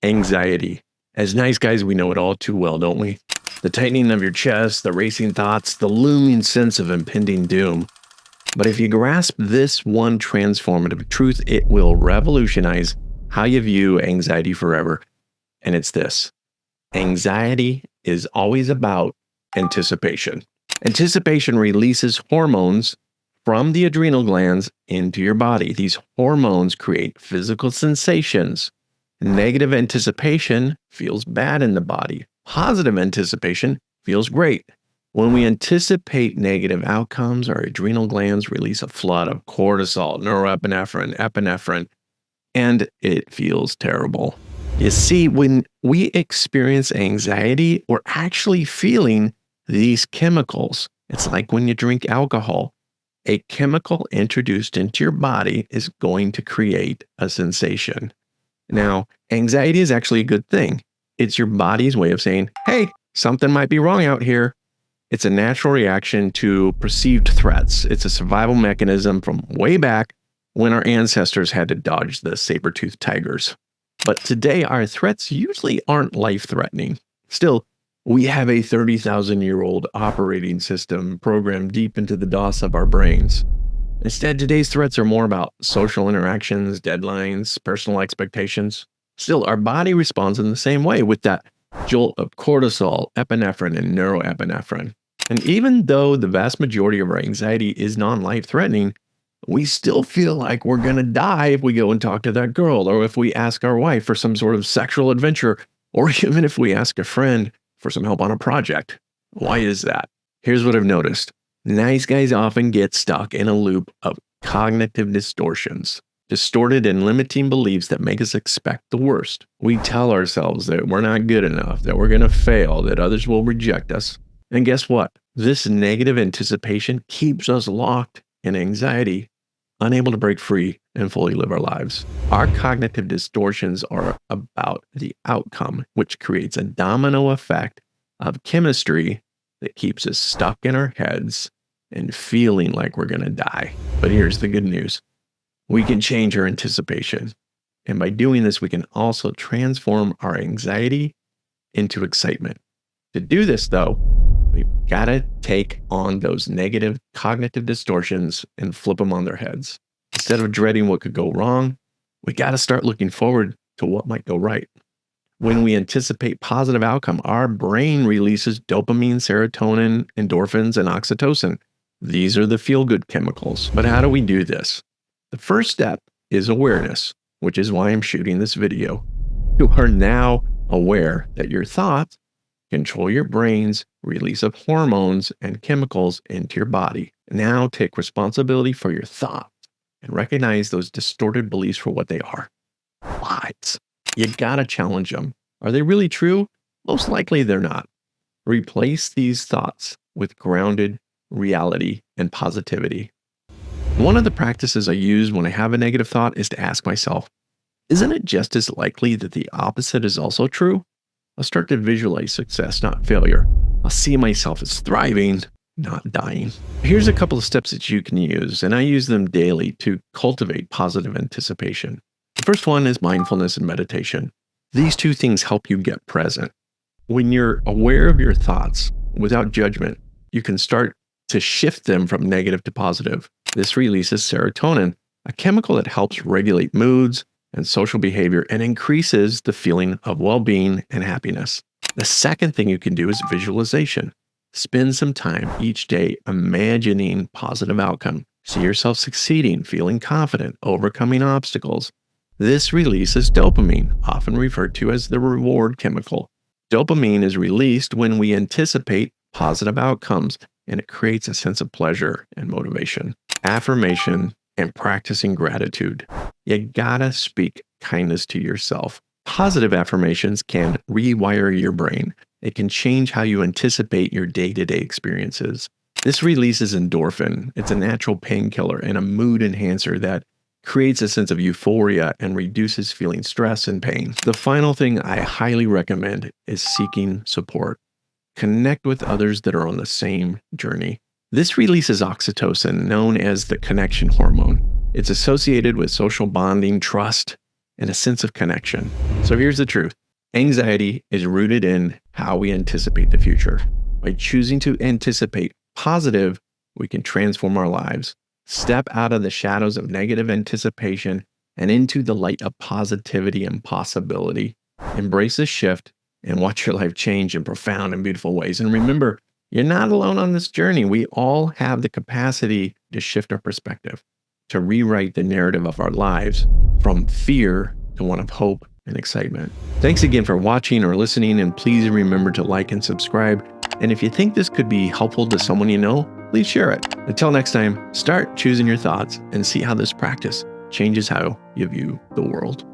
Anxiety. As nice guys, we know it all too well, don't we? The tightening of your chest, the racing thoughts, the looming sense of impending doom. But if you grasp this one transformative truth, it will revolutionize how you view anxiety forever. And it's this: anxiety is always about anticipation. Anticipation releases hormones from the adrenal glands into your body. These hormones create physical sensations. Negative anticipation feels bad in the body. Positive anticipation feels great. When we anticipate negative outcomes, our adrenal glands release a flood of cortisol, norepinephrine, epinephrine, and it feels terrible. You see, when we experience anxiety, we're actually feeling these chemicals. It's like when you drink alcohol. A chemical introduced into your body is going to create a sensation. Now, anxiety is actually a good thing. It's your body's way of saying, hey, something might be wrong out here. It's a natural reaction to perceived threats. It's a survival mechanism from way back when our ancestors had to dodge the saber-toothed tigers. But today, our threats usually aren't life-threatening. Still, we have a 30,000-year-old operating system programmed deep into the DOS of our brains. Instead, today's threats are more about social interactions, deadlines, personal expectations. Still, our body responds in the same way with that jolt of cortisol, epinephrine, and norepinephrine. And even though the vast majority of our anxiety is non-life-threatening, we still feel like we're going to die if we go and talk to that girl, or if we ask our wife for some sort of sexual adventure, or even if we ask a friend for some help on a project. Why is that? Here's what I've noticed. Nice guys often get stuck in a loop of cognitive distortions, distorted and limiting beliefs that make us expect the worst. We tell ourselves that we're not good enough, that we're going to fail, that others will reject us. And guess what? This negative anticipation keeps us locked in anxiety, unable to break free and fully live our lives. Our cognitive distortions are about the outcome, which creates a domino effect of chemistry that keeps us stuck in our heads and feeling like we're going to die. But here's the good news. We can change our anticipation. And by doing this, we can also transform our anxiety into excitement. To do this, though, we've got to take on those negative cognitive distortions and flip them on their heads. Instead of dreading what could go wrong, we got to start looking forward to what might go right. When we anticipate positive outcome, our brain releases dopamine, serotonin, endorphins, and oxytocin. These are the feel-good chemicals. But how do we do this? The first step is awareness, which is why I'm shooting this video. You are now aware that your thoughts control your brain's release of hormones and chemicals into your body. Now take responsibility for your thoughts and recognize those distorted beliefs for what they are. Lies. You gotta challenge them. Are they really true? Most likely they're not. Replace these thoughts with grounded reality and positivity. One of the practices I use when I have a negative thought is to ask myself, isn't it just as likely that the opposite is also true? I'll start to visualize success, not failure. I'll see myself as thriving, not dying. Here's a couple of steps that you can use, and I use them daily to cultivate positive anticipation. The first one is mindfulness and meditation. These two things help you get present. When you're aware of your thoughts without judgment, you can start to shift them from negative to positive. This releases serotonin, a chemical that helps regulate moods and social behavior and increases the feeling of well-being and happiness. The second thing you can do is visualization. Spend some time each day imagining positive outcome. See yourself succeeding, feeling confident, overcoming obstacles. This releases dopamine, often referred to as the reward chemical. Dopamine is released when we anticipate positive outcomes, and it creates a sense of pleasure and motivation. Affirmation and practicing gratitude. You gotta speak kindness to yourself. Positive affirmations can rewire your brain. It can change how you anticipate your day-to-day experiences. This releases endorphin. It's a natural painkiller and a mood enhancer that creates a sense of euphoria and reduces feeling stress and pain. The final thing I highly recommend is seeking support. Connect with others that are on the same journey. This releases oxytocin, known as the connection hormone. It's associated with social bonding, trust, and a sense of connection. So here's the truth. Anxiety is rooted in how we anticipate the future. By choosing to anticipate positive, we can transform our lives, step out of the shadows of negative anticipation and into the light of positivity and possibility. Embrace this shift and watch your life change in profound and beautiful ways. And remember, you're not alone on this journey. We all have the capacity to shift our perspective, to rewrite the narrative of our lives from fear to one of hope and excitement. Thanks again for watching or listening, and please remember to like and subscribe. And if you think this could be helpful to someone you know, please share it. Until next time, start choosing your thoughts and see how this practice changes how you view the world.